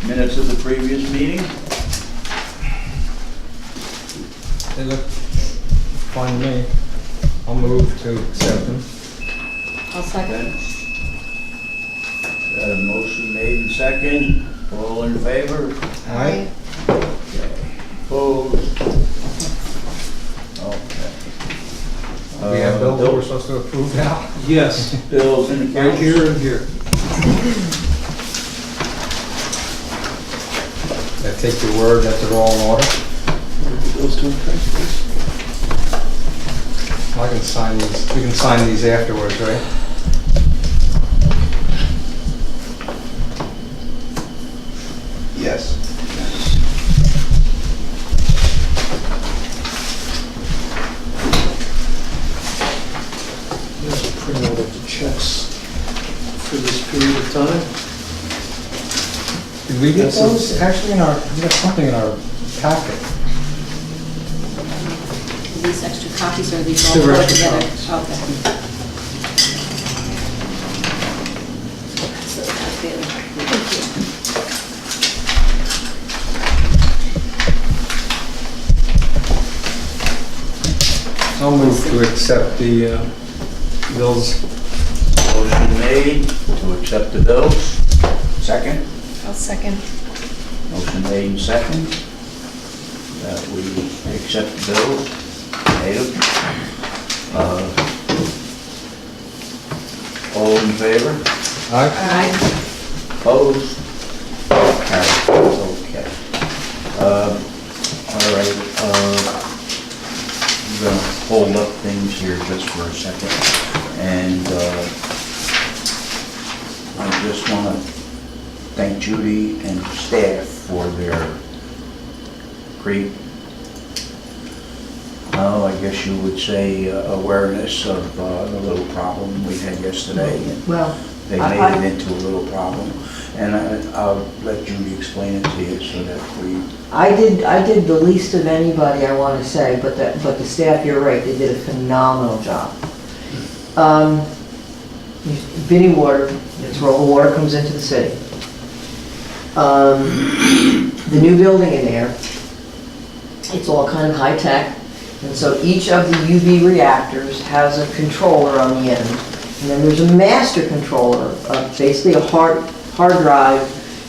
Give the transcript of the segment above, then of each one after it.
Minutes of the previous meeting. They look fine to me. I'll move to accept them. I'll second. Got a motion made and second. All in favor? Aye. Okay. Opposed? Okay. We have bills that we're supposed to approve now? Yes, Bills and right accounts. here and here. I take your word that they're all in order? Those two things. I can sign these, we can sign these afterwards, right? Yes. There's a printout of the checks for this period of time. Did we get That's those? Actually, we got something in our packet. These extra copies, or are these all They're put extra together? copies. Okay. So that's good. Thank you. I'll move to accept the bills. Motion made to accept the bills. Second. I'll second. Motion made and second. That we accept the bills. Paid them. All in favor? Aye. Aye. Opposed? Carried. Okay. All right, I'm gonna hold up things here just for a second. And I just wanna thank Judy and staff for their great, I guess you would say, awareness of the little problem we had yesterday. And Well, they made it into a little problem. And I'll let Judy explain it to you so that I did the least of anybody, I want to say, but the staff, you're right, they did a phenomenal job. Vinnie Water, it's where all the water comes into the city. The new building in there, it's all kind of high tech, and so each of the UV reactors has a controller on the end. And then there's a master controller, basically a hard drive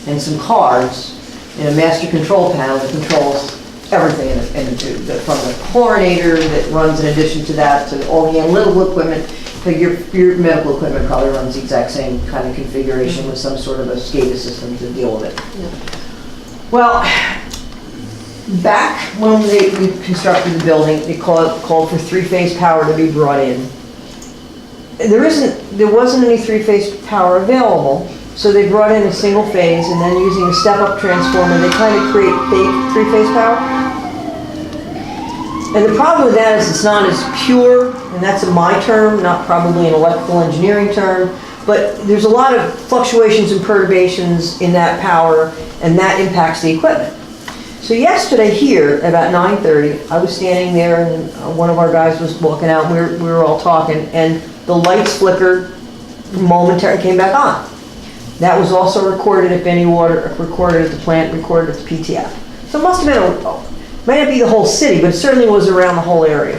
and some cards, and a master control panel that controls everything in the tube, from the chlorinator that runs in addition to that, to all the analytical equipment. Your medical equipment probably runs the exact same kind of configuration with some sort of a SCADA system to deal with it. Yeah. Well, back when we constructed the building, they called for three-phase power to be brought in. There wasn't any three-phase power available, so they brought in a single phase, and then using a step-up transformer, they kind of create fake three-phase power. And the problem with that is it's not as pure, and that's my term, not probably an electrical engineering term, but there's a lot of fluctuations and perturbations in that power, and that impacts the equipment. So yesterday here, about 9:30, I was standing there, and one of our guys was walking out, and we were all talking, and the lights flickered momentarily, came back on. That was also recorded at Benny Water, recorded at the plant, recorded at the PTF. So it must have been, might not be the whole city, but it certainly was around the whole area.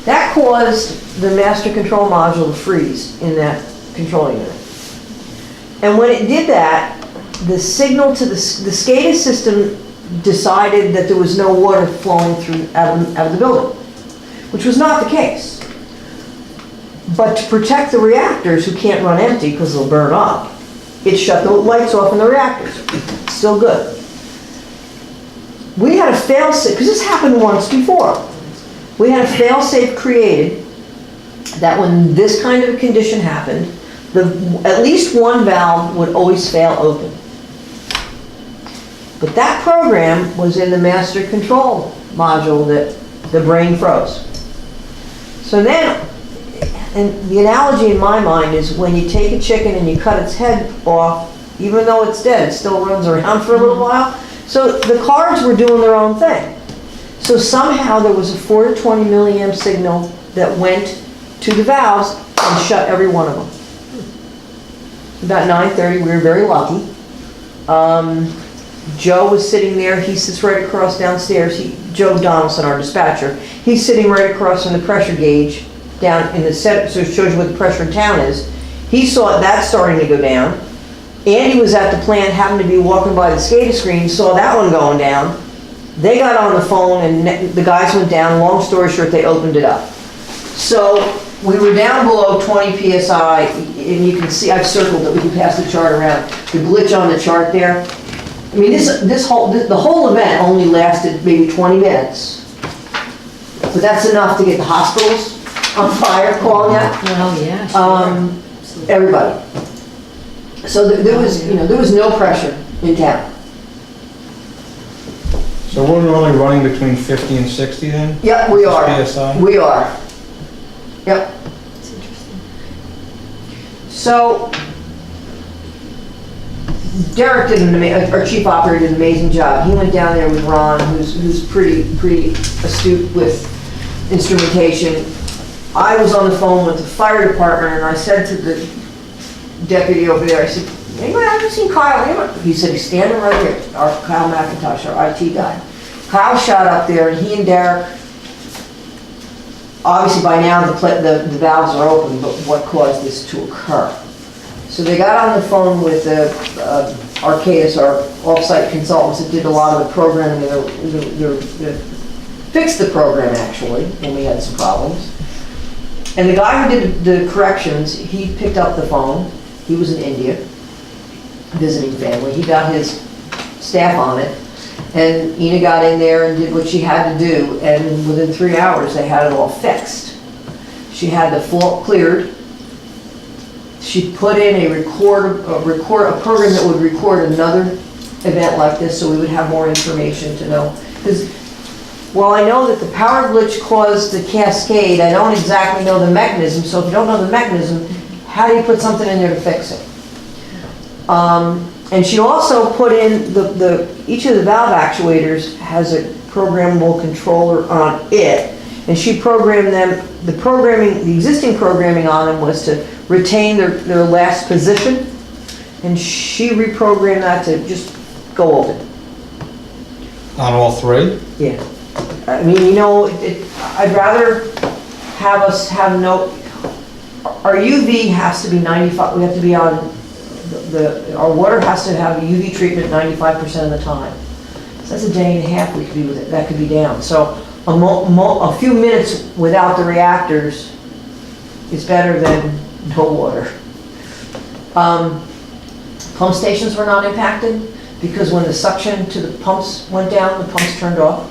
That caused the master control module to freeze in that control unit. And when it did that, the signal to the SCADA system decided that there was no water flowing through out of the building, which was not the case. But to protect the reactors, who can't run empty because they'll burn up, it shut the lights off in the reactors. Still good. We had a fail-safe, because this happened once before. We had a fail-safe created that when this kind of a condition happened, at least one valve would always fail open. But that program was in the master control module that the brain froze. So then, and the analogy in my mind is when you take a chicken and you cut its head off, even though it's dead, it still runs around for a little while. So the cards were doing their own thing. So somehow there was a 4 to 20 milliamp signal that went to the valves and shut every one of them. About 9:30, we were very lucky. Joe was sitting there, he sits right across downstairs, Joe Donaldson, our dispatcher, he's sitting right across from the pressure gauge down in the set, so it shows you what the pressure in town is. He saw that starting to go down. Andy was at the plant, happened to be walking by the SCADA screen, saw that one going down. They got on the phone and the guys went down, long story short, they opened it up. So we were down below 20 PSI, and you can see, I've circled it, we can pass the chart around. The glitch on the chart there. I mean, the whole event only lasted maybe 20 minutes. But that's enough to get the hospitals on fire, calling it. Well, yeah, sure. Absolutely. Everybody. So there was no pressure in town. So we're only running between 50 and 60 then? Yep, we are. PSI? We are. Yep. That's interesting. So, Derek our chief operator did an amazing job. He went down there with Ron, who's pretty astute with instrumentation. I was on the phone with the fire department, and I said to the deputy over there, I said, anybody haven't seen Kyle? He said, he's standing right here, our Kyle McIntosh, our IT guy. Kyle shot up there, and he and Derek, obviously by now the valves are open, but what caused this to occur? So they got on the phone with Arcadis, our off-site consultants that did a lot of the programming, they fixed the program actually, when we had some problems. And the guy who did the corrections, he picked up the phone. He was in India, visiting family. He got his staff on it. And Ina got in there and did what she had to do. And within 3 hours, they had it all fixed. She had the fault cleared. She put in a program that would record another event like this so we would have more information to know. Because while I know that the power glitch caused the cascade, I don't exactly know the mechanism. So if you don't know the mechanism, how do you put something in there to fix it? And she also put in each of the valve actuators has a programmable controller on it, and she programmed them. The existing programming on them was to retain their last position, and she reprogrammed that to just go over it. On all three? Yeah. I mean, I'd rather have us have no. Our UV has to be 95. We have to be on. Our water has to have UV treatment 95% of the time. So that's a day and a half we could be with it. That could be down. So a few minutes without the reactors is better than no water. Pump stations were not impacted because when the suction to the pumps went down, the pumps turned off.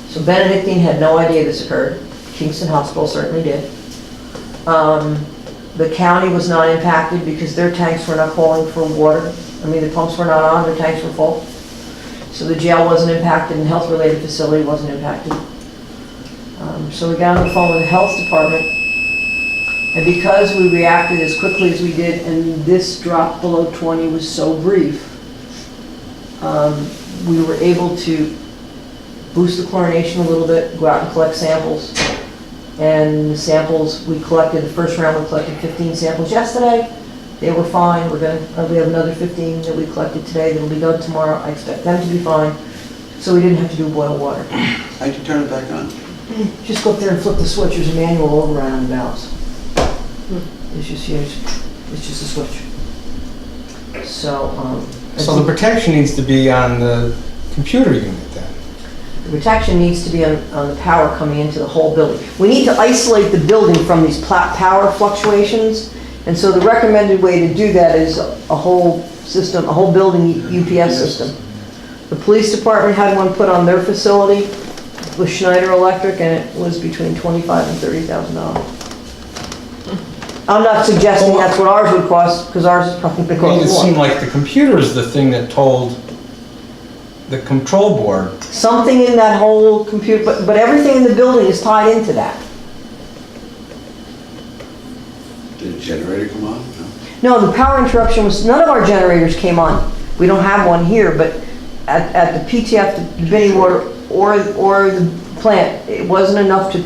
So Benedictine had no idea this occurred. Kingston Hospital certainly did. The county was not impacted because their tanks were not calling for water. I mean, the pumps were not on, their tanks were full. So the jail wasn't impacted and health-related facility wasn't impacted. So we got on the phone with the health department. And because we reacted as quickly as we did, and this drop below 20 was so brief, we were able to boost the chlorination a little bit, go out and collect samples. And the samples we collected, the first round we collected 15 samples yesterday. They were fine. We have another 15 that we collected today that'll be done tomorrow. I expect them to be fine. So we didn't have to do boiled water. How'd you turn it back on? Just go up there and flip the switch. There's a manual override on the valves. It's just a switch. So, So the protection needs to be on the computer unit then? the protection needs to be on the power coming into the whole building. We need to isolate the building from these power fluctuations, and so the recommended way to do that is a whole system, a whole building UPS system. The police department had one put on their facility with Schneider Electric, and it was between $25,000 and $30,000. I'm not suggesting that's what ours would cost, because ours is probably going to It cost seemed more. like the computer is the thing that told the control board. Something in that whole computer, but everything in the building is tied into that. Did the generator come on? No, the power interruption was, none of our generators came on. We don't have one here, but at the PTF, the Binny Water, or the plant, it wasn't enough to,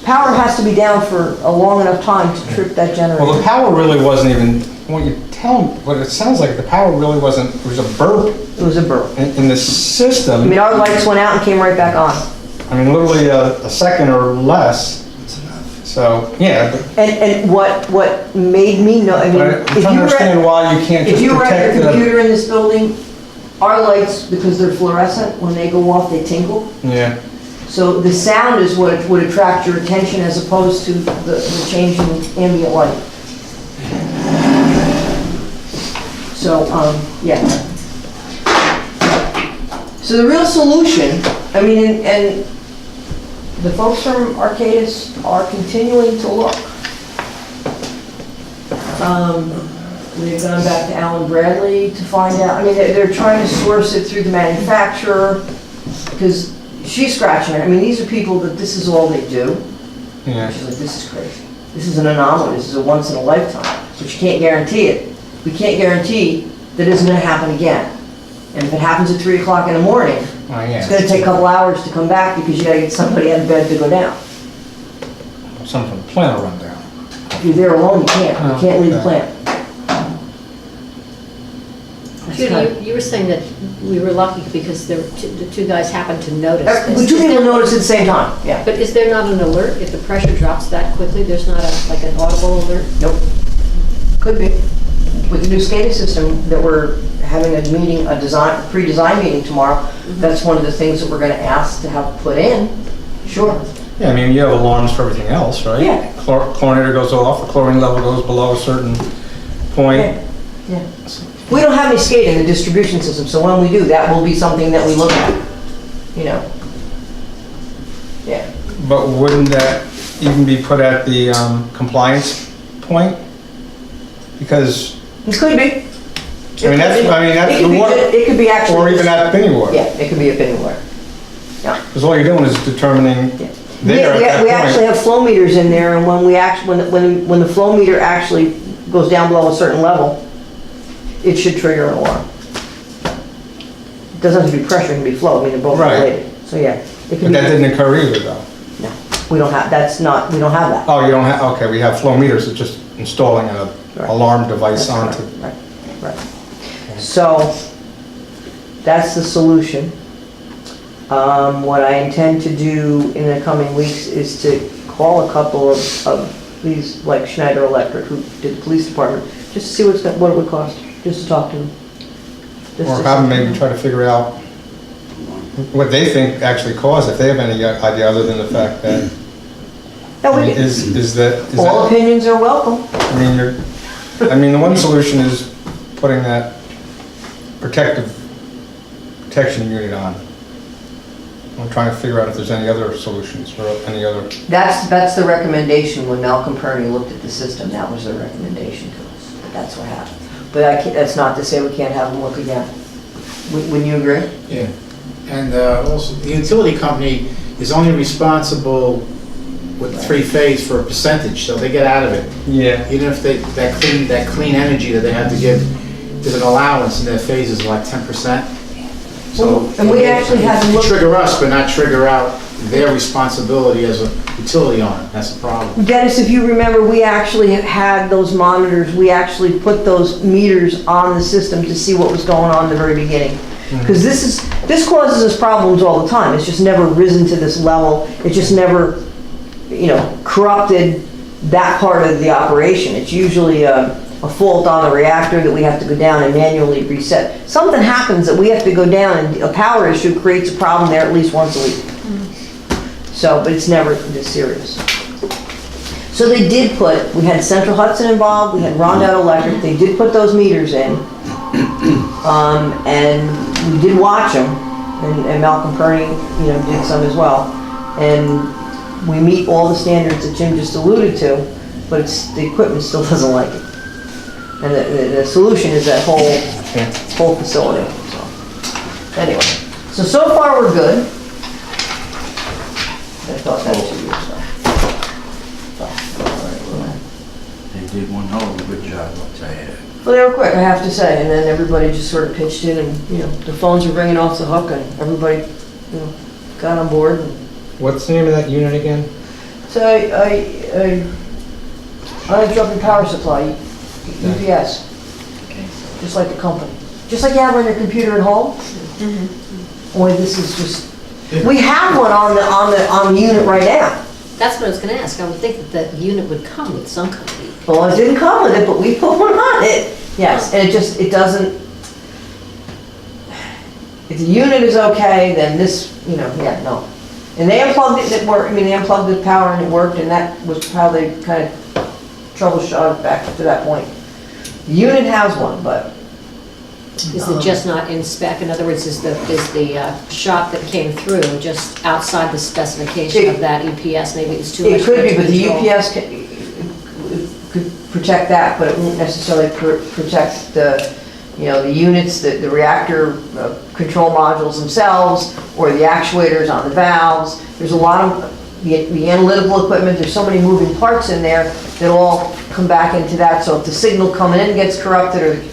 power has to be down for a long enough time to trip that generator. Well, the power really wasn't even, weren't you but it sounds like the power really wasn't, it was a burp It was a burp. in the system. I mean, our lights went out and came right back on. I mean, literally a second or less. So, yeah, but And what made me know, I mean, I'm if trying to you understand read, why you can't if just you read protect your the... computer in this building, our lights, because they're fluorescent, when they go off, they tinkle. Yeah, So the sound is what would attract your attention as opposed to the change in ambient light. So, yeah. So the real solution, I mean, and the folks from Arcadis are continuing to look. They've gone back to Alan Bradley to find out, I mean, they're trying to source it through the manufacturer, because she's scratching it. I mean, these are people that this is all they do. yeah. She's like, this is crazy. This is an anomaly. This is a once in a lifetime. But you can't guarantee it. We can't guarantee that it's gonna happen again. And if it happens at 3 o'clock in the morning, Oh, yeah. it's gonna take a couple hours to come back because you gotta get somebody out of bed to go down. Some from the plant will run down. If you're there alone, you can't. You can't leave the Okay. plant. That's Judy, kind you were saying that we were lucky because the two guys happened to notice of- this. But two Is people there- notice at the same time, yeah. But is there not an alert if the pressure drops that quickly? There's not like an audible alert? Nope. Could be. With the new SCADA system that we're having a meeting, a pre-design meeting tomorrow, that's one of the things that we're gonna ask to have put in. Sure. Yeah, I mean, you have alarms for everything else, right? Yeah. Chlorinator goes off, the chlorine level goes below a certain point. Yeah. We don't have any SCADA in the distribution system, so when we do, that will be something that we look at, you know. Yeah. But wouldn't that even be put at the compliance point? Because, It could be. I mean, that's It could the be, water, it could be actually. or even at penny water. Yeah, it could be a penny water. Yeah. Because all you're doing is determining Yeah. there at We actually that have flow meters in there, and when we when the flow meter actually goes down below a certain level, it should trigger an alarm. It doesn't have to be pressure, it can be flow, I mean, they're both Right. related. So, yeah, it point. can But be. that didn't occur either, though. No, we don't have, we don't have that. Oh, you don't have, okay, we have flow meters, it's just installing an Right. alarm device That's onto. right, right. So, that's the solution. What I intend to do in the coming weeks is to call a couple of these, like Schneider Electric, who did the police department, just to see what it would cost, just to talk to them. Just Or to have them see. maybe try to figure out what they think actually caused, if they have any idea other than the fact that, Yeah, I we mean, can- is that, all opinions are welcome. I mean, the one solution is putting that protection unit on. I'm trying to figure out if there's any other solutions or any other, That's the recommendation, when Malcolm Perney looked at the system, that was their recommendation to us. That's what happened. But that's not to say we can't have them look again. Wouldn't you agree? Yeah, and also, the utility company is only responsible with three-phase for a percentage, so they get out of it. yeah. Even if that clean energy that they have to give, there's an allowance, and their phase is like 10%. So, And we actually had them you look. trigger us, but not trigger out their responsibility as a utility owner, that's the problem. Dennis, if you remember, we actually had those monitors, we actually put those meters on the system to see what was going on in the very beginning. Because this causes us problems all the time, it's just never risen to this level, it just never, corrupted that part of the operation. It's usually a fault on the reactor that we have to go down and manually reset. Something happens that we have to go down, and a power issue creates a problem there at least once a week. So, but it's never this serious. So they did we had Central Hudson involved, we had Rondout Electric, they did put those meters in. And we did watch them, and Malcolm Perney, did some as well. And we meet all the standards that Jim just alluded to, but the equipment still doesn't like it. And the solution is that whole facility, so. Anyway, so far we're good. I thought that was 2 years ago. They did one hell of a good job, I'll tell you that. Well, they were quick, I have to say, and then everybody just sort of pitched in, and, the phones were ringing off the hook, and everybody, got on board. What's the name of that unit again? So uninterrupted power supply, UPS. just like the company. Just like you have on your computer at home. Boy, this is just, we have one on the unit right now. That's what I was gonna ask. I would think that the unit would come with some kind of. Well, it didn't come with it, but we put one on it. Yes, and it doesn't, if the unit is okay, then this, yeah, no. And they unplugged it, and it worked, they unplugged the power and it worked, and that was how they kind of troubleshot it back to that point. The unit has one, but. Is it just not in spec? In other words, is the shop that came through just outside the specification of that UPS? Maybe it's too much. It could be, but the control. UPS could protect that, but it won't necessarily protect the units, the reactor control modules themselves, or the actuators on the valves. There's a lot of the analytical equipment. There's so many moving parts in there that all come back into that. So if the signal coming in gets corrupted,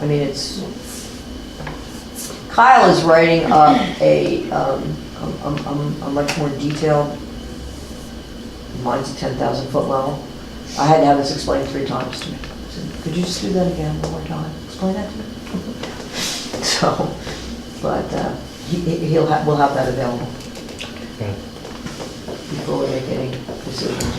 it's. Kyle is writing up a much more detailed. Mine's a 10,000 foot level. I had to have this explained 3 times to me. I said, could you just do that again one more time? Explain that to me. So, but we'll have that available before we make any decisions.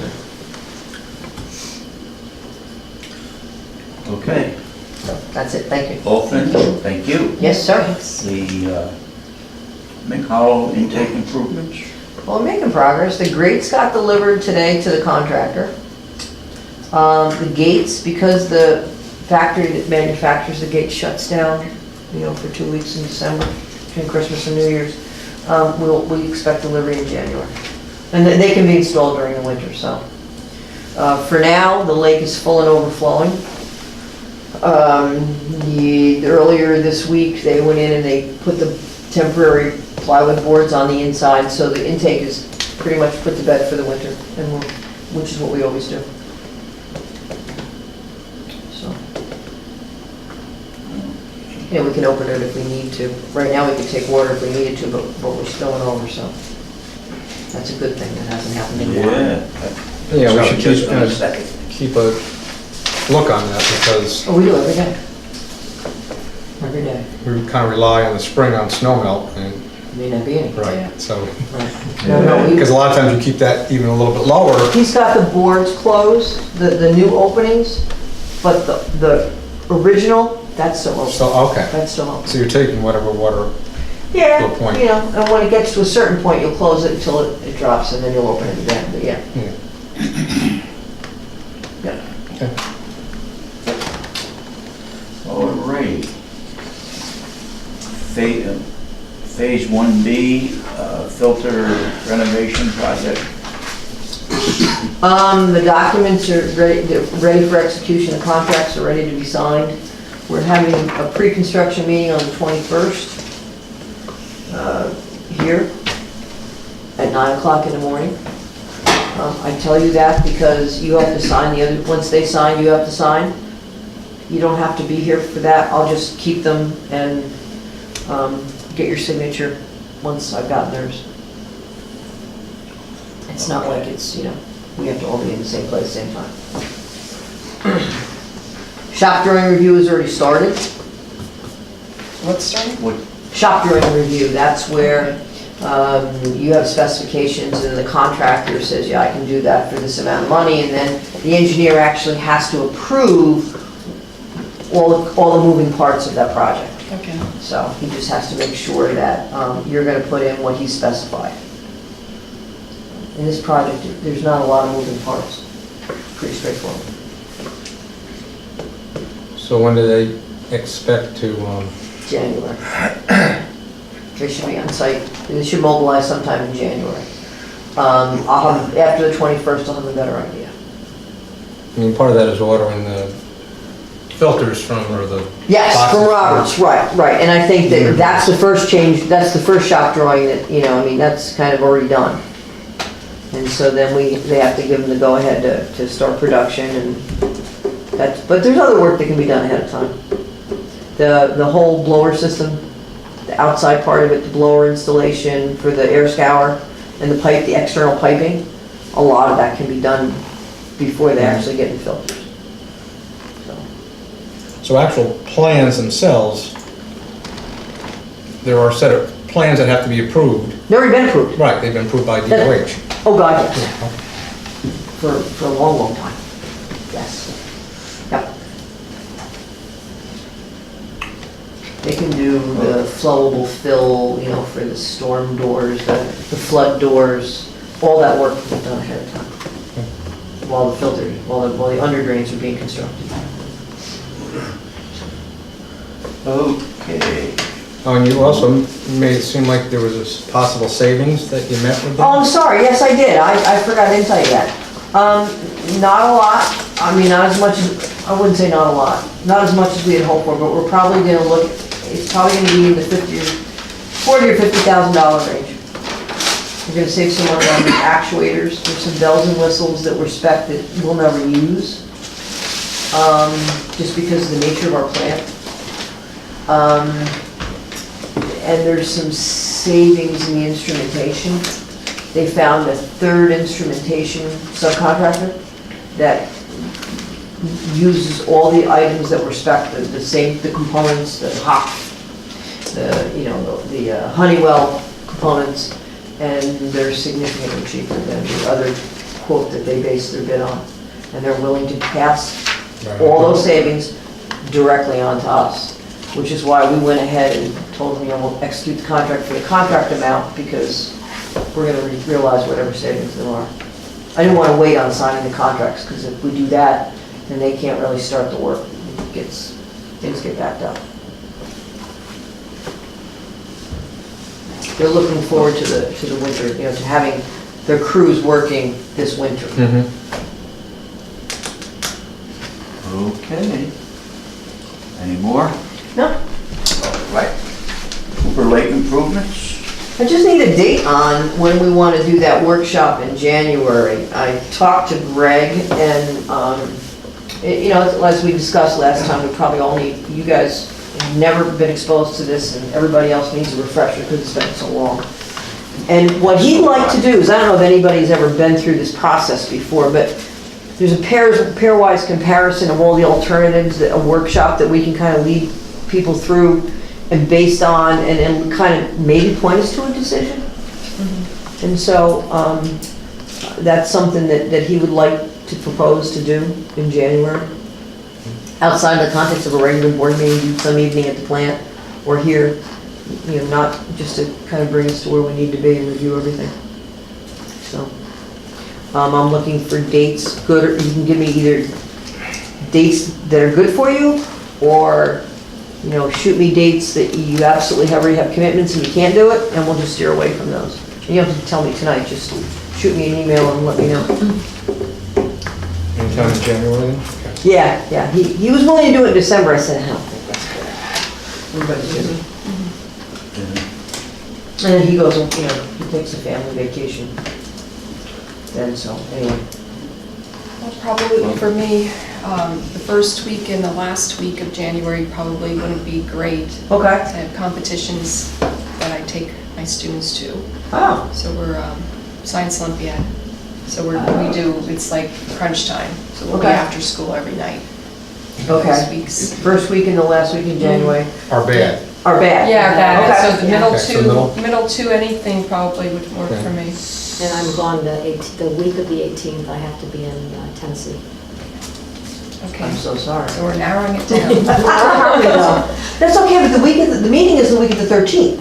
Okay. So that's it. Thank you. Olfen, thank you. Yes, sir. The McHollow intake improvements. Well, we're making progress. The grates got delivered today to the contractor. The gates, because the factory that manufactures the gates shuts down, for 2 weeks in December, between Christmas and New Year's, we expect delivery in January. And they can be installed during the winter, so. For now, the lake is full and overflowing. Earlier this week, they went in and they put the temporary plywood boards on the inside, so the intake is pretty much put to bed for the winter, which is what we always do. So, we can open it if we need to. Right now, we could take water if we needed to, but we're spilling over, so that's a good thing. That hasn't happened in a while. Yeah, we should Just in a second. keep a look on that because Oh, we do every day. Every day. we kind of rely on the spring on snow melt and, May not be any. right, so. Right. No, Because a lot of times you keep that even a little bit lower. he's got the boards closed, the new openings, but the original, that's still open. So, okay. That's still open. So you're taking whatever water, Yeah, to a point. and when it gets to a certain point, you'll close it until it drops, and then you'll open it again, but yeah. Yeah. okay. All right. Phase 1B, filter renovation project. The documents are ready for execution, the contracts are ready to be signed. We're having a pre-construction meeting on the 21st, here, at 9 o'clock in the morning. I tell you that because you have to sign once they sign, you have to sign. You don't have to be here for that, I'll just keep them and get your signature once I've gotten theirs. It's not like it's, we have to all be in the same place, same time. Shop drawing review has already started. What's starting? What, Shop drawing review, that's where you have specifications and the contractor says, yeah, I can do that for this amount of money, and then the engineer actually has to approve all the moving parts of that project. Okay. So he just has to make sure that you're going to put in what he specified. In this project, there's not a lot of moving parts. Pretty straightforward. So when do they expect to, January. They should be on site. They should mobilize sometime in January. After the 21st, I'll have a better idea. part of that is ordering the filters from, or the. Yes, boxes from Roberts, right. And I think that that's the first change, that's the first shop drawing that, that's kind of already done. And so then they have to give them the go-ahead to start production, and but there's other work that can be done ahead of time. The whole blower system, the outside part of it, the blower installation for the air scour, and the external piping, a lot of that can be done before they actually get in filters. So actual plans themselves, there are a set of plans that have to be approved. They've already been approved. Right, they've been approved by DOH. Oh, God, yes. For a long, long time. Yes. Yep. They can do the flowable fill, you know, for the storm doors, the flood doors, all that work was done ahead of time. While the filter, while the under drains were being constructed. Okay. Oh, and you also made it seem like there was this possible savings that you met with them? Oh, I'm sorry, yes, I did, I forgot, I didn't tell you that. Not a lot, I mean, not as much as, I wouldn't say not a lot, not as much as we had hoped for, but we're probably gonna look, it's probably gonna be in the $40,000 or $50,000 range. We're gonna save some money on the actuators, there's some bells and whistles that were spec that we'll never use, just because of the nature of our plant. And there's some savings in the instrumentation. They found a third instrumentation subcontractor that uses all the items that were spec, the same, the components, the hop, the Honeywell components, and they're significantly cheaper than the other quote that they based their bid on. And they're willing to pass all those savings directly on to us, which is why we went ahead and told them, we'll execute the contract for the contract amount because we're gonna realize whatever savings there are. I didn't wanna wait on signing the contracts, because if we do that, then they can't really start the work. Things get backed up. They're looking forward to the winter, to having their crews working this winter. Mm-hmm. Okay. Any more? No, All right. Cooper Lake improvements? I just need a date on when we want to do that workshop in January. I talked to Greg and, as we discussed last time, we probably all need, you guys have never been exposed to this and everybody else needs a refresher because it's been so long. And what he'd like to do is, I don't know if anybody's ever been through this process before, but there's a pairwise comparison of all the alternatives, a workshop that we can kind of lead people through and based on, and kind of maybe point us to a decision. Mm-hmm. And so that's something that he would like to propose to do in January. Outside the context of a regular board meeting, some evening at the plant or here, not just to kind of bring us to where we need to be and review everything. So I'm looking for dates, good, or you can give me either dates that are good for you, or shoot me dates that you absolutely already have commitments and you can't do it, and we'll just steer away from those. And you don't have to tell me tonight, just shoot me an email and let me know. Anytime in January then? Okay. Yeah, he was willing to do it in December, I said, I don't think that's good. Everybody's busy. And then he goes, he takes a family vacation. Then, so, anyway. Well, probably for me, the first week and the last week of January probably wouldn't be great. Okay. I have competitions that I take my students to. Oh, So we're Science Olympiad. So it's like crunch time. So we'll be Okay. after school every night. okay. Those weeks. First week and the last week in January Our bad. are bad. Yeah, that, Okay. so the middle Okay, so middle two, anything probably would work Okay. for me. And I'm gone the week of the 18th, I have to be in Tennessee. Okay, I'm so sorry. so we're narrowing it down. That's okay, but the meeting is the week of the 13th.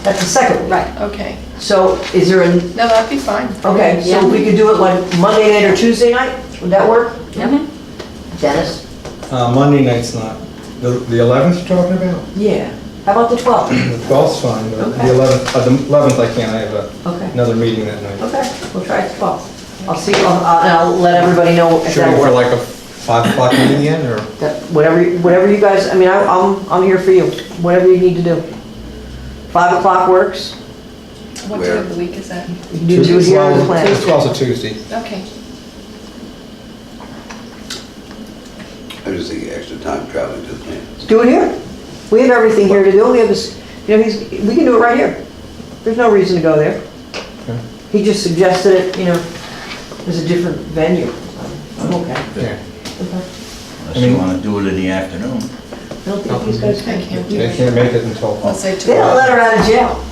That's the second week. Right. Okay, So is there a, no, that'd be fine. okay, so Yeah. we could do it like Monday night or Tuesday night? Would that work? Yep. Dennis? Monday night's not. The 11th you're talking about? Yeah. How about the 12th? The 12th's fine, but Okay. the 11th I can't, I have Okay. another meeting that night. Okay, we'll try the 12th. I'll let everybody know if Shooting that for works. like a 5 o'clock meeting again, or? Whatever you guys, I'm here for you, whatever you need to do. 5 o'clock works? What day of the week is that? You can do it here on the plan. 12th's a Tuesday. Okay. I was just thinking extra time traveling to the plant. Do it here. We have everything here to do. We have this, we can do it right here. There's no reason to go there. Okay. He just suggested it, as a different venue. I'm okay. Yeah. Okay. Unless you wanna do it in the afternoon. I don't think these guys I can. can't do They that. can't make it until. I'll say They don't 2. let her out of jail.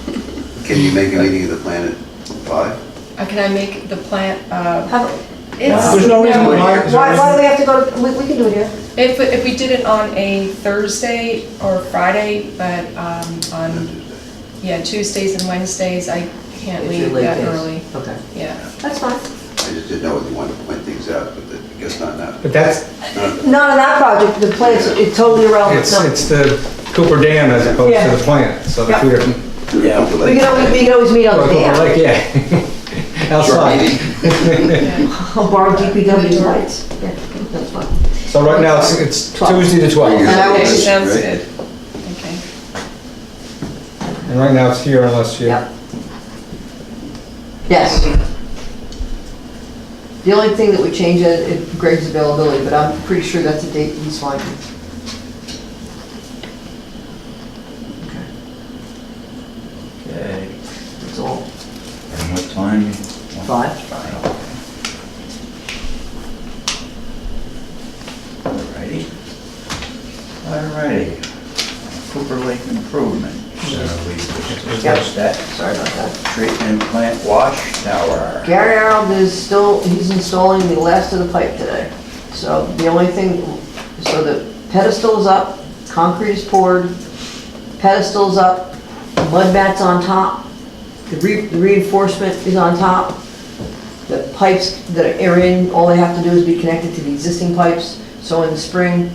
Can you make a meeting of the plan at 5? Can I make the plant, How- it's. There's no reason why. Why do we have to go, we can do it here. If we did it on a Thursday or Friday, but on, yeah, Tuesdays and Wednesdays, I can't If you're leave late that days. early. Okay, Yeah. that's fine. I just didn't know whether you wanted to point things out, but I guess not now. But that's, Not on that project, the plant's, it's totally irrelevant. it's, No. it's the Cooper Dam as opposed to the plant, so the Yeah. two different. Yeah. We can always meet on the dam. Like, yeah. Outside. Yeah. I'll borrow DPW's lights. Yeah, that's fine. So right now, it's 12. Tuesday the 12th. And I will Okay, just- sounds Right. good. Okay. And right now it's here unless you. Yep. Yes. The only thing that would change is Greg's availability, but I'm pretty sure that's a date he's fine with. Okay, That's all. and what time? 5. Fine, okay. Alrighty. Cooper Lake improvement, so we discussed that. Sorry about that. Treatment plant wash tower. Gary Arnold is still, he's installing the last of the pipe today. So the only thing, so the pedestal is up, concrete is poured, pedestal's up, mud bat's on top, the reinforcement is on top. The pipes that are in, all they have to do is be connected to the existing pipes. So in the spring,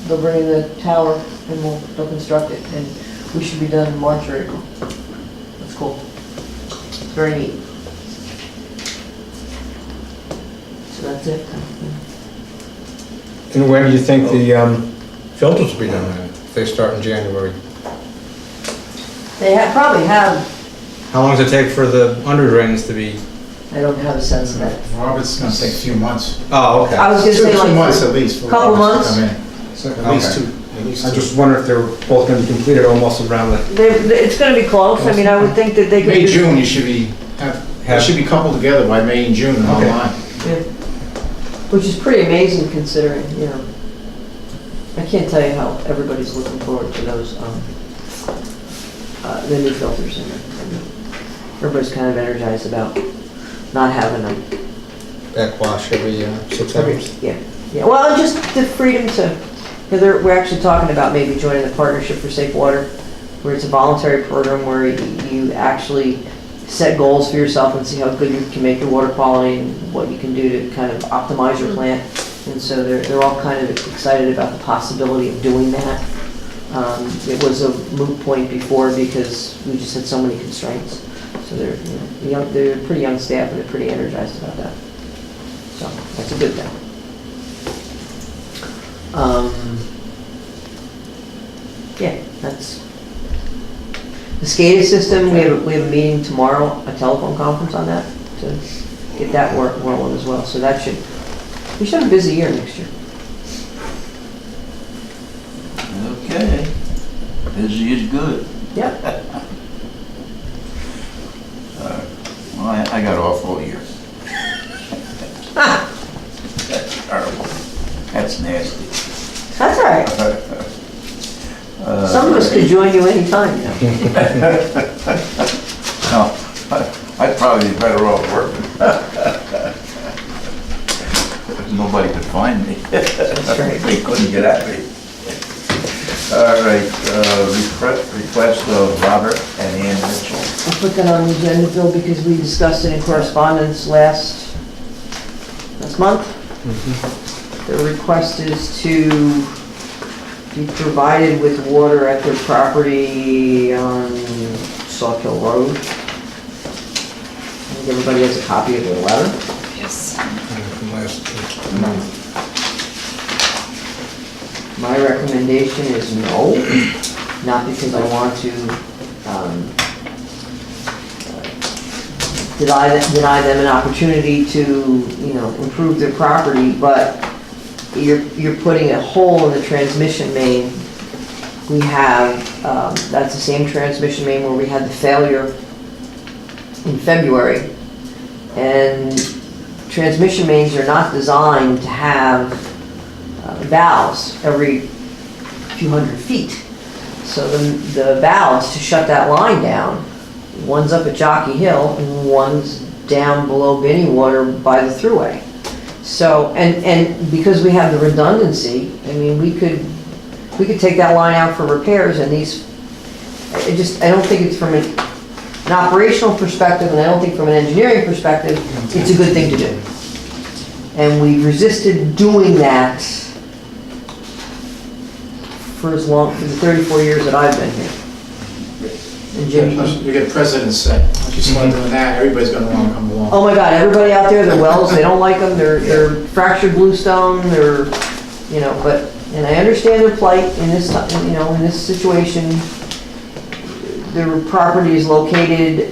they'll bring in the tower and they'll construct it. And we should be done in March or April. That's cool. It's very neat. So that's it. And when do you think the filters will be done then? If they start in January? They probably have, How long does it take for the under drains to be? I don't have a sense of that. Robert's gonna take a few months. Oh, okay. I was gonna say 2 months like, at least. for couple Roberts to months? come in. At least Okay. two, at least I two. just wonder if they're both gonna be completed almost around the. it's gonna be close. I mean, I would think that they could. May, do- June, you should be, they should be coupled together by May and June and Okay. online. Yeah. Which is pretty amazing considering, you know. I can't tell you how everybody's looking forward to those, the new filters in there. Everybody's kind of energized about not having them. Backwash every 6 hours. Yeah, yeah, well, and just the freedom to, we're actually talking about maybe joining the Partnership for Safe Water, where it's a voluntary program where you actually set goals for yourself and see how good you can make your water quality and what you can do to kind of optimize your plant. And so they're all kind of excited about the possibility of doing that. It was a moot point before because we just had so many constraints. So they're a pretty young staff and they're pretty energized about that. So that's a good thing. Yeah, that's the SCADA system. We have a meeting tomorrow, a telephone conference on that to get that rolling as well. So that we should have a busy year next year. Okay, busy is good. Yep. Well, I got off all year. That's terrible. That's nasty. That's all right. Some of us could join you anytime. No, I'd probably be better off working. Nobody could find me. That's right. They couldn't get at me. All right, request of Robert and Ann Mitchell. I'll put that on the agenda, Bill, because we discussed it in correspondence last month. The request is to be provided with water at their property on Sauk Hill Road. I think everybody has a copy of the letter. Yes. From last My recommendation is no, not because I want to deny them an opportunity to, improve their property, but you're putting a hole in the transmission main. We have, that's the same transmission main where we had the failure in February. And transmission mains are not designed to have valves every few hundred feet. So the valves to shut that line down, one's up at Jockey Hill and one's down below Binneywater by the thruway. So, and because we have the redundancy, I mean, we could take that line out for repairs and these, I don't think it's from an operational perspective, and I don't think from an engineering perspective, it's a good thing to do. And we've resisted doing that for the 34 years that I've been here. And Jimmy, You get president's say, once you start doing that, everybody's gonna wanna come along. oh my God, everybody out there, the wells, they don't like them, they're fractured bluestone, they're, you know, but, and I understand their plight in this, you know, in this situation. Their property is located,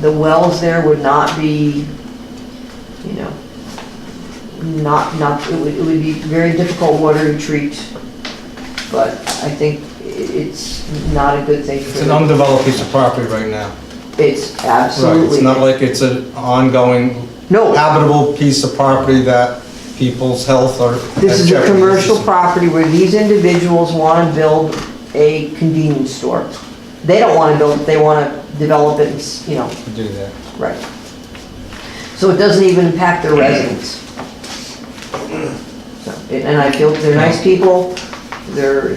the wells there would not be, you know, it would be very difficult water to treat, but I think it's not a good thing for It's an undeveloped piece of property right now. It's Right, absolutely. it's not like it's an ongoing No. habitable piece of property that people's health are. This is a commercial property where these individuals want to build a convenience store. They don't want to build it, they want to develop it, you know, To do that. right. So it doesn't even impact their residents. So, and I feel they're nice people, they're,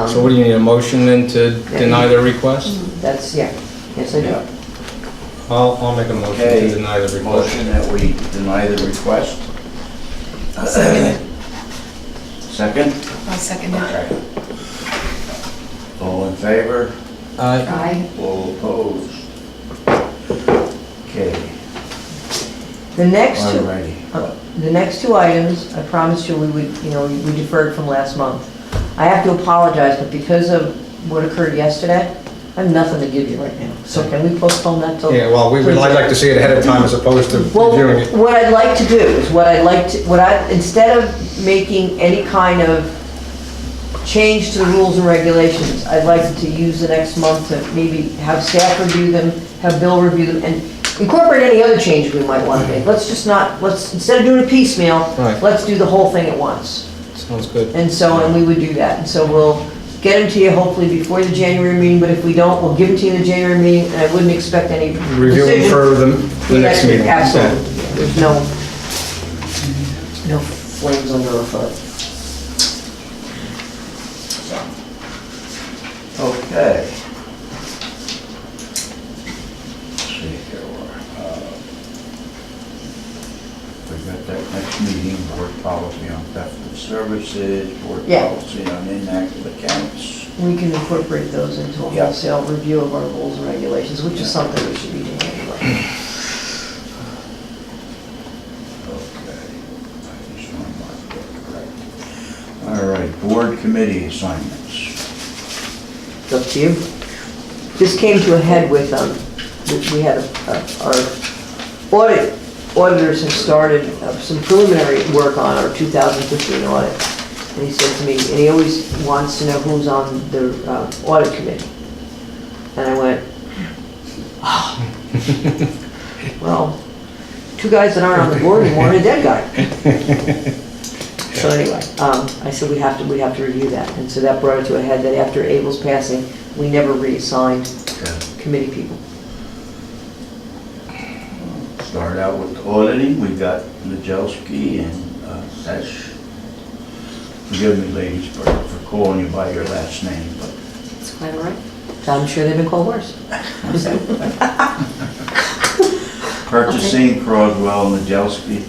So what do you need, a motion then to deny their request? that's, yeah, yes I do. I'll make a motion Okay, to deny the request. motion that we deny the request. I'll second it. Second? I'll second it. Okay. All in favor? Aye. All opposed? Okay, The next two, alrighty. the next two items, I promised you we would, you know, we deferred from last month. I have to apologize, but because of what occurred yesterday, I have nothing to give you right now. So can we postpone that till? Yeah, well, I'd like to see it ahead of time as opposed to Well, reviewing it. what I'd like to do is, instead of making any kind of change to the rules and regulations, I'd like to use the next month to maybe have staff review them, have Bill review them, and incorporate any other changes we might want to make. Let's just not, instead of doing a piecemeal, Right. let's do the whole thing at once. Sounds good. And so, and we would do that. And so we'll get them to you hopefully before the January meeting, but if we don't, we'll give them to you in the January meeting, and I wouldn't expect any Review it decision. for the next meeting. Absolutely. There's no flames under our foot. Okay. Let's see here, we got that next meeting, board policy on theft of services, board Yeah. policy on inactive accounts. We can incorporate those into a Yeah. wholesale review of our rules and regulations, which is something we should be doing anyway. Okay. I just want to mark that correct. All right, board committee assignments. It's up to you. This came to a head with, we had our auditors have started some preliminary work on our 2015 audit. And he said to me, and he always wants to know who's on the audit committee. And I went, oh. Well, two guys that aren't on the board anymore and a dead guy. So anyway, I said we have to review that. And so that brought it to a head that after Abel's passing, we never reassigned committee people. Start out with auditing, we got Najelski and Sesh. Forgive me, ladies, for calling you by your last name, but It's quite all right. I'm sure they've been called worse. purchasing, Croswell, Najelski.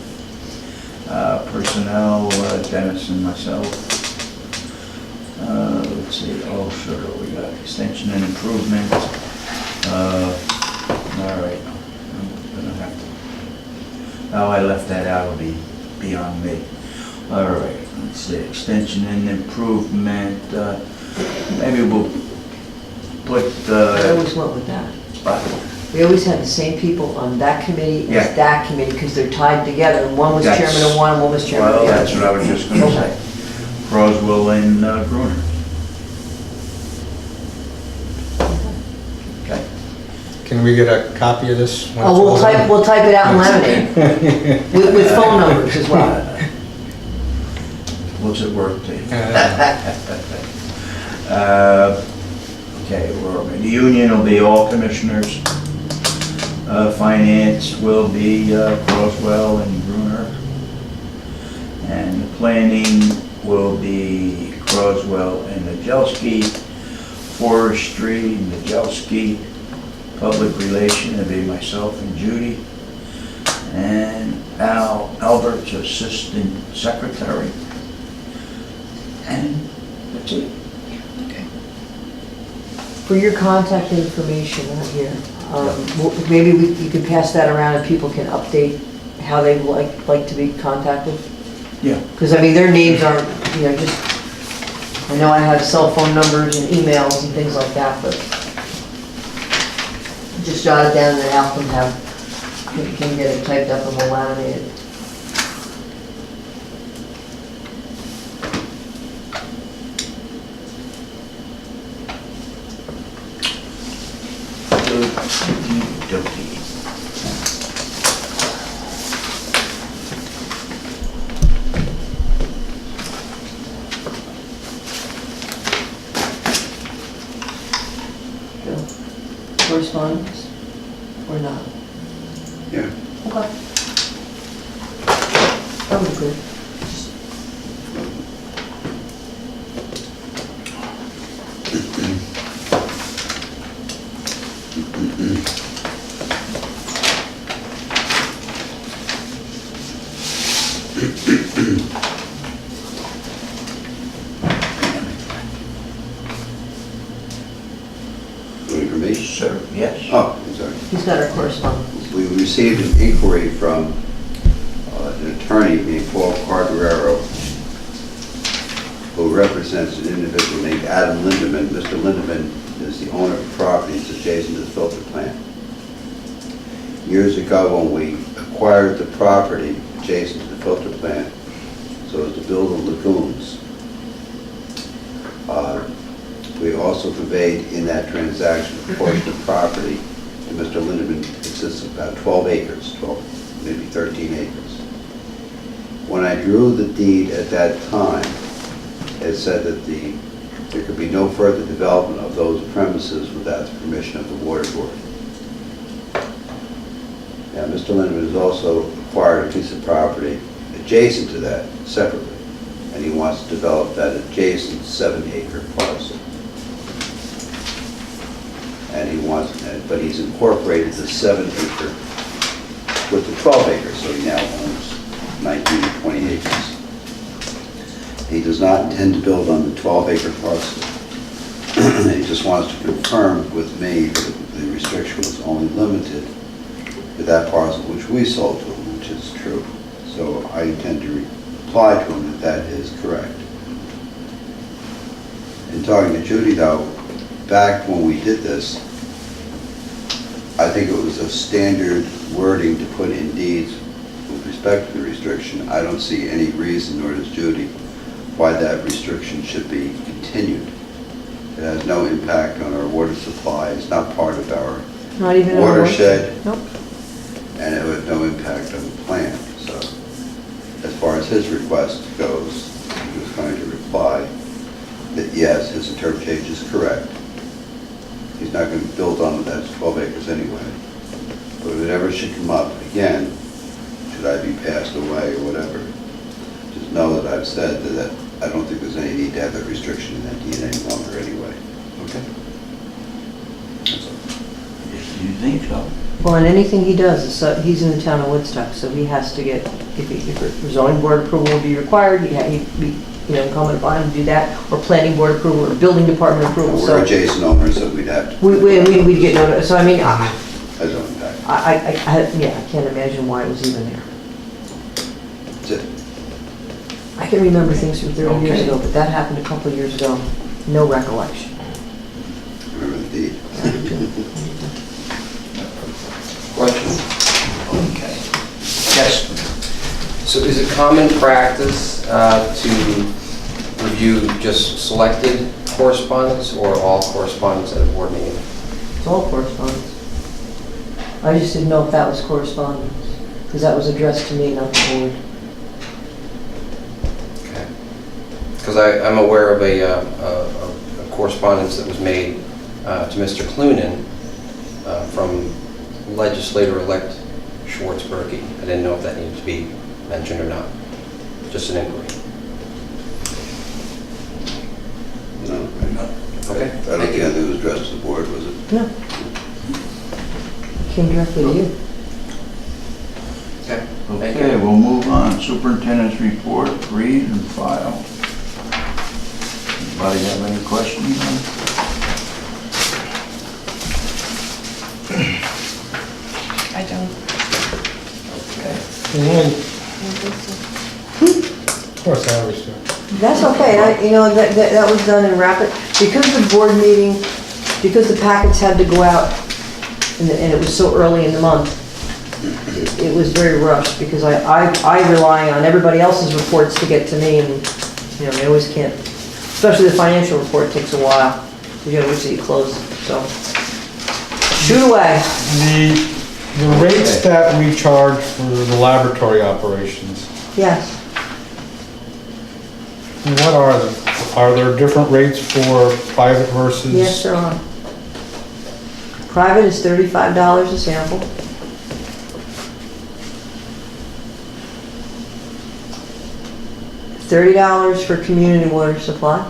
Personnel, Dennis and myself. Let's see, oh, sure, we got extension and improvement. All right, I'm gonna have to, oh, I left that out, it'll be beyond me. All right, let's see, extension and improvement, maybe we'll put, I always went with that. We always had the same people on that committee Yeah. as that committee because they're tied together. And one was That's- chairman of one, and one was chairman of well, the other. that's what I was just gonna say. Croswell and Gruner. Okay. Can we get a copy of this? when Oh, it's all done? we'll type it out in laminate with phone numbers as well. What's it worth to you? Okay, the union will be all commissioners. Finance will be Croswell and Bruner. And the planning will be Croswell and Najelski. Forestry, Najelski. Public relation will be myself and Judy. And Albert's assistant secretary. And that's it. For your contact information out here, maybe you could pass that around and people can update how they like to be contacted? Yeah. Because, I mean, their names aren't, just, I know I have cell phone numbers and emails and things like that, but just jot it down and Al can get it typed up and we'll laminate it. Okey-dokey. Correspondence or not? Yeah. Okay. That was good. Waiting for me? Sir, yes? Oh, I'm sorry. He's got our correspondence. We received an inquiry from an attorney named Paul Cardarero, who represents an individual named Adam Lindeman. Mr. Lindeman is the owner of properties adjacent to the filter plant. Years ago, when we acquired the property adjacent to the filter plant, so as to build the lagoons, we also conveyed in that transaction a portion of property to Mr. Lindeman. It consists of about 12 acres, 12, maybe 13 acres. When I drew the deed at that time, it said that there could be no further development of those premises without the permission of the water board. Now, Mr. Lindeman has also acquired a piece of property adjacent to that separately, and he wants to develop that adjacent 7-acre parcel. And he wants, but he's incorporated the 7-acre with the 12 acres, so he now owns 19 or 20 acres. He does not intend to build on the 12-acre parcel. He just wants to confirm with me that the restriction was only limited to that parcel which we sold to him, which is true. So I intend to reply to him that that is correct. In talking to Judy, though, back when we did this, I think it was a standard wording to put in deeds with respect to the restriction. I don't see any reason, nor does Judy, why that restriction should be continued. It has no impact on our water supply. It's not part of our Not even a watershed. Nope. And it had no impact on the plan. So as far as his request goes, he was going to reply that yes, his interpretation is correct. He's not going to build on that 12 acres anyway. But if it ever should come up again, should I be passed away or whatever, just know that I've said that I don't think there's any need to have that restriction in that deed any longer anyway. Okay? That's all. If you think so. Well, and anything he does, he's in the town of Woodstock, so he has to get, if zoning board approval would be required, he'd be, incumbent upon him to do that, or planning board approval, or building department approval, so. We're adjacent owners, so we'd have to. We'd get notice, so I mean, Has no impact. I can't imagine why it was even there. That's it. I can remember things from 30 years Okay. ago, but that happened a couple of years ago, no recollection. Remember the deed. Question. Okay. Yes. So is it common practice to review just selected correspondence or all correspondence at a board meeting? It's all correspondence. I just didn't know if that was correspondence, because that was addressed to me, not the board. Okay. because I'm aware of a correspondence that was made to Mr. Clunin from legislator-elect Schwartzbergy. I didn't know if that needed to be mentioned or not. Just an inquiry. No, Okay. I don't think it was addressed to the board, was it? No. Came directly to you. Okay. Thank Okay, you. we'll move on. Superintendent's report, read and file. Anybody have any questions on it? I don't. Okay. Of course, I always do. That's okay, that was done in rapid, because the board meeting, because the packets had to go out, and it was so early in the month, it was very rushed, because I rely on everybody else's reports to get to me, and, they always can't, especially the financial report takes a while, you gotta wait till you close, so. Shoot away. The rates that we charge for the laboratory operations, Yes, what are they? Are there different rates for private versus? yes, there are. Private is $35 a sample. $30 for community water supply.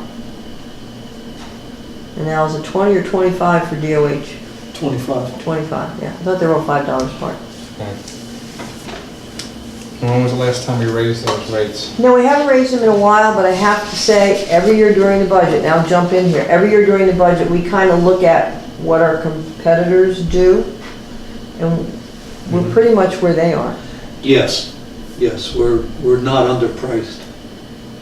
And now is it 20 or 25 for DOH? 25. 25, yeah. I thought they were all $5 apart. Okay. When was the last time we raised those rates? No, we haven't raised them in a while, but I have to say, every year during the budget, now jump in here, every year during the budget, we kind of look at what our competitors do, and we're pretty much where they are. Yes, we're not underpriced,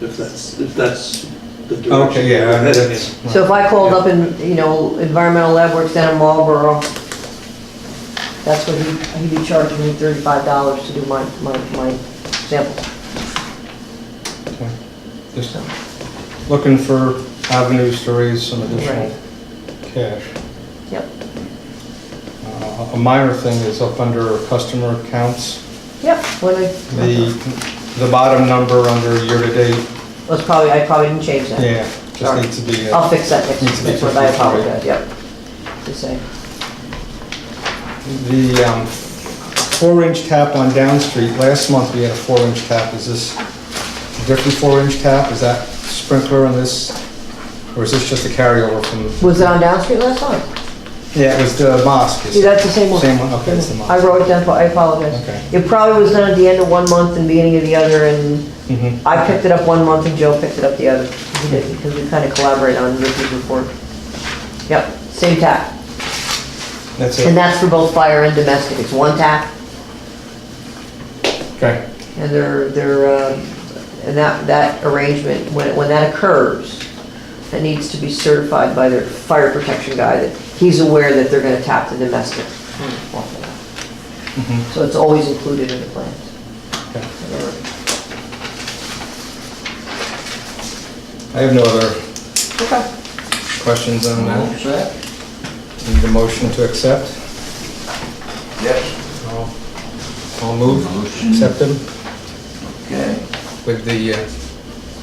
if that's the direction. Okay, yeah, we're heading in. that's. So if I called up and, Environmental Lab Works down in Marlboro, that's what he'd be charging me $35 to do my sample. Okay. Just looking for avenues to raise some additional cash. Yep. A minor thing is up under customer accounts. Yep, The bottom number under year-to-date, I probably didn't change that. yeah, just Sorry. needs to be. I'll fix that Needs to be next month, I fixed, right. apologize, yep. Just saying. The 4-inch tap on Down Street, last month we had a 4-inch tap. Is this a different 4-inch tap? Is that sprinkler on this? Or is this just a carryover from? Was it on Down Street last time? Yeah, it was the mosque. See, that's the same one. Same one, okay, it's the mosque. I wrote it down, I apologize. Okay. It probably was done at the end of one month and beginning of the other, and Mhm. I picked it up one month and Joe picked it up the other. We did, because we kind of collaborate on Ricky's report. Yep, same tap. That's And it? that's for both fire and domestic, it's one tap, Okay. and and that arrangement, when that occurs, that needs to be certified by their fire protection guy, that he's aware that they're gonna tap the domestic. Mhm. So it's always included in the plans. Okay. I have no other Okay. questions on All that. set? Need a motion to accept? Yes. I'll move, Motion. accept them Okay, with the.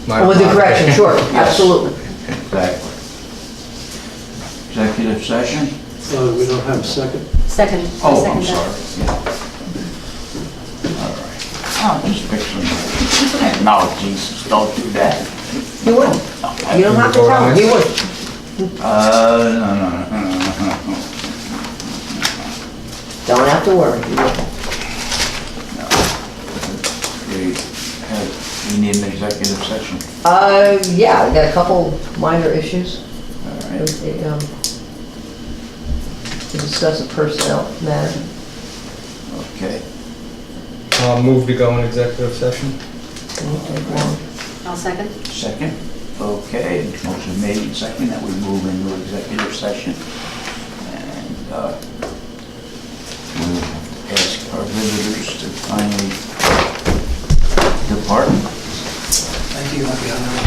With the correction, sure, absolutely. exactly. Executive session? We don't have a second? Second. Oh, second I'm that. sorry. Yeah. All right. I'll just pick some. No, Jesus, don't do that. You wouldn't. You don't have to Vote tell on him, he this? would. No. Don't have to worry. He would. We need an executive session. Yeah, we got a couple minor issues. All right. To discuss a personnel matter. Okay. I'll move to go in executive session. Won't take long. I'll second. Second. Okay, motion made and second that we move into executive session. And we'll ask our visitors to kindly depart. Thank you, happy holidays.